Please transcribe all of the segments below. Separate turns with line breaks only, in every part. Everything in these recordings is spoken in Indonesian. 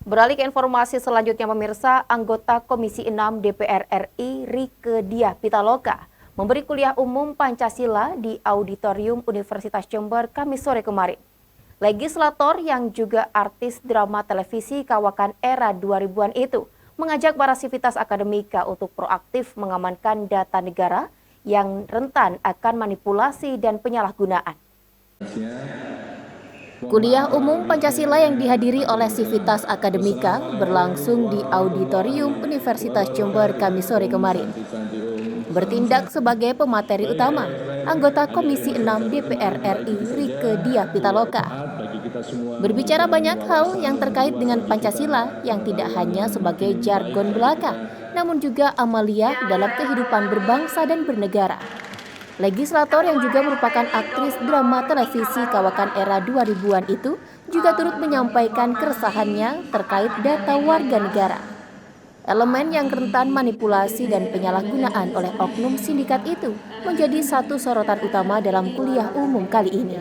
Beralih ke informasi selanjutnya pemirsa, anggota Komisi 6 DPR RI Rieke Diah Pitaloka memberi kuliah umum Pancasila di Auditorium Universitas Jember Kamis sore kemarin. Legislator yang juga artis drama televisi kawakan era 2000-an itu mengajak para sivitas akademika untuk proaktif mengamankan data negara yang rentan akan manipulasi dan penyalahgunaan. Kuliah umum Pancasila yang dihadiri oleh sivitas akademika berlangsung di Auditorium Universitas Jember Kamis sore kemarin. Bertindak sebagai pemateri utama, anggota Komisi 6 DPR RI Rieke Diah Pitaloka berbicara banyak hal yang terkait dengan Pancasila yang tidak hanya sebagai jargon belaka, namun juga amalia dalam kehidupan berbangsa dan bernegara. Legislator yang juga merupakan aktris drama televisi kawakan era 2000-an itu juga turut menyampaikan keresahannya terkait data warga negara. Elemen yang rentan manipulasi dan penyalahgunaan oleh oknum sindikat itu menjadi satu sorotan utama dalam kuliah umum kali ini.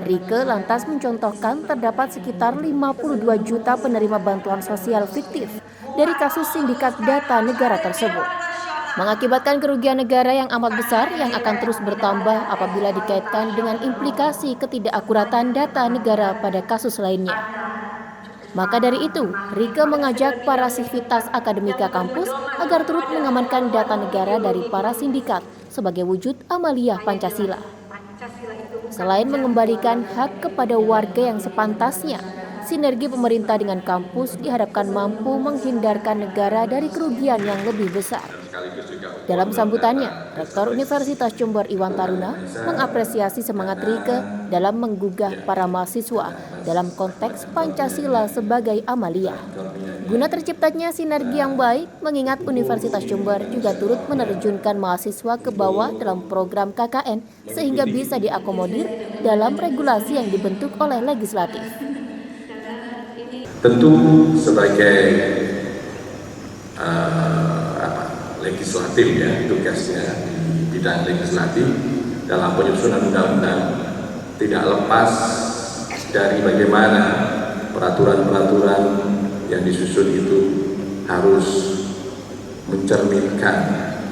Rieke lantas mencontohkan terdapat sekitar 52 juta penerima bantuan sosial fiktif dari kasus sindikat data negara tersebut, mengakibatkan kerugian negara yang amat besar yang akan terus bertambah apabila dikaitkan dengan implikasi ketidakakuratan data negara pada kasus lainnya. Maka dari itu, Rieke mengajak para sivitas akademika kampus agar turut mengamankan data negara dari para sindikat sebagai wujud amalia Pancasila. Selain mengembalikan hak kepada warga yang sepantasnya, sinergi pemerintah dengan kampus diharapkan mampu menghindarkan negara dari kerugian yang lebih besar. Dalam sambutannya, Rektor Universitas Jember Iwan Taruna mengapresiasi semangat Rieke dalam menggugah para mahasiswa dalam konteks Pancasila sebagai amalia. Guna terciptanya sinergi yang baik, mengingat Universitas Jember juga turut menerjunkan mahasiswa ke bawah dalam program KKN sehingga bisa diakomodir dalam regulasi yang dibentuk oleh legislatif.
Tentu sebagai legislatif ya, tugasnya di bidang legislatif dalam penyusunan undang-undang tidak lepas dari bagaimana peraturan-peraturan yang disusun itu harus mencerminkan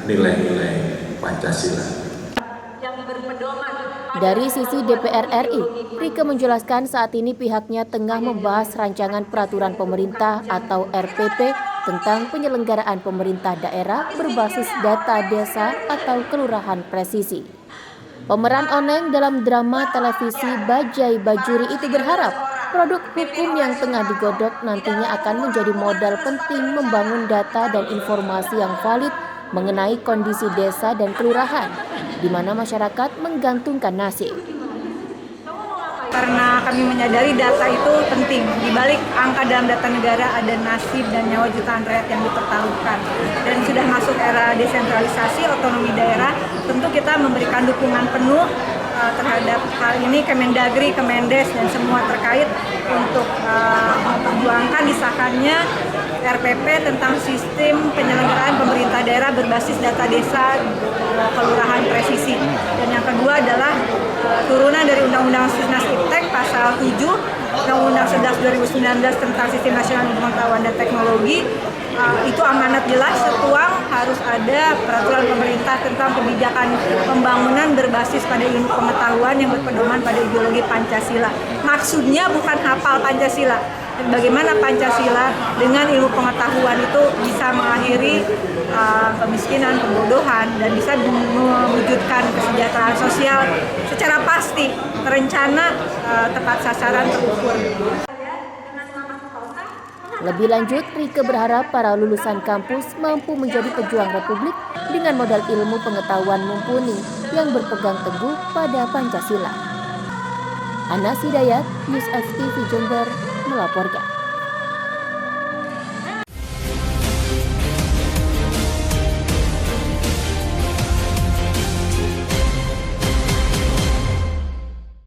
nilai-nilai Pancasila.
Dari sisi DPR RI, Rieke menjelaskan saat ini pihaknya tengah membahas rancangan peraturan pemerintah atau RPP tentang penyelenggaraan pemerintah daerah berbasis data desa atau kelurahan presisi. Pemeran Oneng dalam drama televisi Bajai Bajuri itu berharap produk hukum yang tengah digodok nantinya akan menjadi modal penting membangun data dan informasi yang valid mengenai kondisi desa dan kelurahan, di mana masyarakat menggantungkan nasib.
Karena kami menyadari data itu penting. Di balik angka dalam data negara ada nasib dan nyawa jutaan rakyat yang dipertaruhkan. Dan sudah masuk era desentralisasi otonomi daerah, tentu kita memberikan dukungan penuh terhadap hal ini Kemendagri, Kemendes, dan semua terkait untuk memperjuangkan disahkannya RPP tentang sistem penyelenggaraan pemerintah daerah berbasis data desa kelurahan presisi. Dan yang kedua adalah turunan dari Undang-Undang Sisnas Iptek pasal 7, Undang-Undang 11 2019 tentang Sistem Nasional Ilmu Pengetahuan dan Teknologi. Itu amanat jelas tertuang harus ada peraturan pemerintah tentang kebijakan pembangunan berbasis pada ilmu pengetahuan yang berpedoman pada ideologi Pancasila. Maksudnya bukan hafal Pancasila, bagaimana Pancasila dengan ilmu pengetahuan itu bisa mengakhiri kemiskinan, pembodohan, dan bisa mewujudkan kesejahteraan sosial secara pasti, terencana, tepat sasaran, terukur.
Lebih lanjut, Rieke berharap para lulusan kampus mampu menjadi pejuang Republik dengan modal ilmu pengetahuan mumpuni yang berpegang teguh pada Pancasila. Anas Hidayat, News FTV Jember melaporkan.